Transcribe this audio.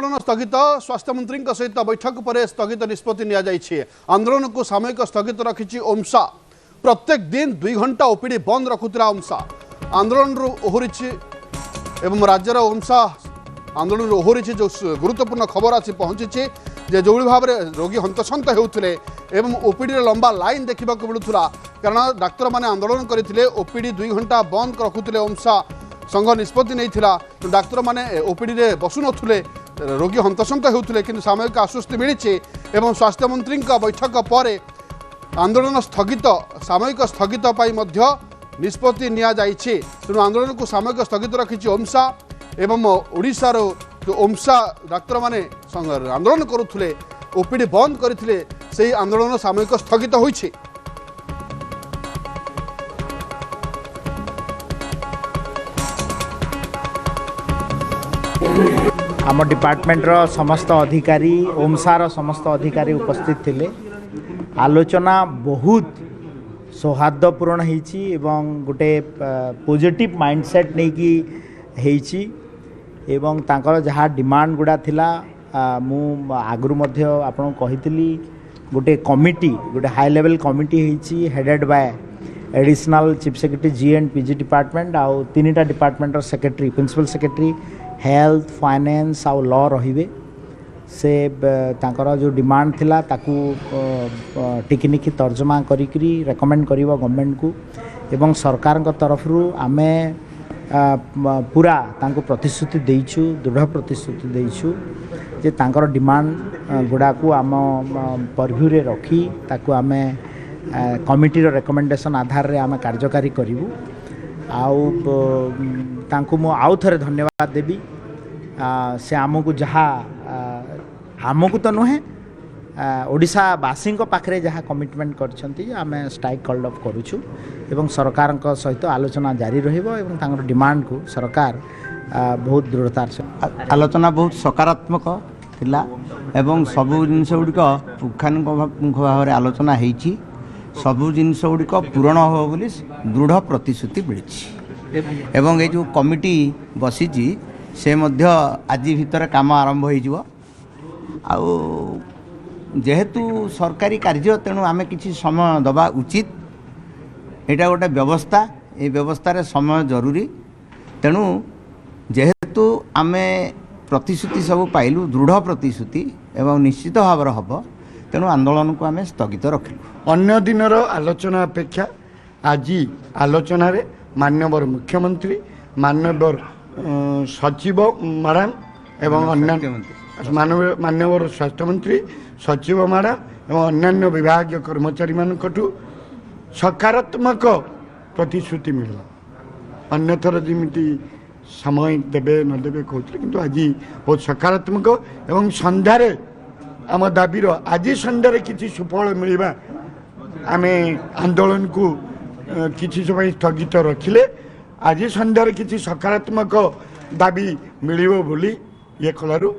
आंदोलन स्थगित स्वास्थ्य मंत्री सहित बैठक पर स्थगित निष्पत्ति नि आंदोलन को सामयिक स्थगित रखी ओमसा प्रत्येक दिन 2 घंटा ओपीडी बंद रखुला ओमसा आंदोलन ओहरी एवं राज्यर ओमसा आंदोलन ओहरी जो गुरुत्वपूर्ण खबर आसी पहुंची जे जो भाव में रोगी हंतसंत होते एवं ओपीडी लंबा लाइन देखा मिलूला कारण डाक्तर मैंने आंदोलन करते ओपीडी 2 घंटा बंद रखुले ओमसा संघ निष्पत्ति नहीं डाक्तर मैंने ओपीडी रे बसु नुले रोगी हंतसंत होते कि सामयिक आश्वस्ति मिली एवं स्वास्थ्य मंत्री बैठक पर आंदोलन स्थगित सामयिक स्थगित निष्पत्ति नि तेणु आंदोलन को सामयिक स्थगित रखी ओमसा एवं ओडिशार ओमसा डाक्तर मैंने आंदोलन करुले ओपीडी बंद करते से आंदोलन सामयिक स्थगित होइछि। आम डिपार्टमेंट रो समस्त अधिकारी ओमसार समस्त अधिकारी उपस्थित थिले आलोचना बहुत सौहार्दपूर्ण होईची एवं गोटे पॉजिटिव माइंडसेट नहीं कि होईची एवं तांकर जहाँ डिमांड गुड़ा थिला मु आगु मध्य आपन कहितली गोटे कमिटी गोटे हाई लेवल कमिटी होईची headed by additional chief secretary ji and PG department आउ 3टा डिपार्टमेंट रो secretary principal secretary health finance आउ लॉ रहिबे से तांकर जो डिमांड थिला ताकू टिकनिकी तर्जमा करिकरी रेकमेंड करिवो गवर्नमेंट को एवं सरकार को तरफ रु आमे पूरा तांको प्रतिश्रुति देइछु दृढ़ प्रतिश्रुति देइछु जे तांकर डिमांड गुडा को आम परव्यू रे रखी ताकू आमे कमिटी रो रेकमेंडेशन आधार रे आमे कार्यकारी करिवु आउ तांको मु आउ थरे धन्यवाद देवी से आमको जहाँ आमको तो नुहे ओडिशावासी पाखे जहाँ कमिटमेंट करछंती आमे स्ट्राइक कॉल अफ करूछु एवं सरकार सहित आलोचना जारी रहिबो एवं तांकर डिमांड को सरकार बहुत दृढ़तार से आलोचना बहुत सकारात्मक थिला एवं सबु जिनस गुड़िक पुंखानुपुंख भाव में आलोचना होईची सबु जिनस गुड़िक पूरण हो बोली दृढ़ प्रतिश्रुति मिली एवं ये जो कमिटी बसीची से मध्य आज भितर काम आरंभ हो जेहेतु सरकारी कार्य तेणु आमे किसी समय दबा उचित एटा गोटे व्यवस्था ये व्यवस्था रे समय जरूरी तेणु जेहेतु आमे प्रतिश्रुति सब पाइलु दृढ़ प्रतिश्रुति एवं निश्चित भाव हम तेणु आंदोलन को आमे स्थगित रखिलु। अन्य दिनर आलोचना अपेक्षा आज आलोचना रे माननीय मुख्यमंत्री माननीय सचिव मैडम एवं अन्य माननीय स्वास्थ्य मंत्री सचिव मैडम एवं अन्य विभाग कर्मचारी मानू सकारात्मक प्रतिश्रुति मिलला अन्यथर जमी समय देवे न देवे कहते किंतु आज बहुत सकारात्मक एवं संध्यारे आम दाबीर आज संध्यारे किसी सुफल मिलवा आमे आंदोलन को किसी समय स्थगित रखिले आज संध्यारे किसी सकारात्मक दाबी मिलिबो बोली ये कलारू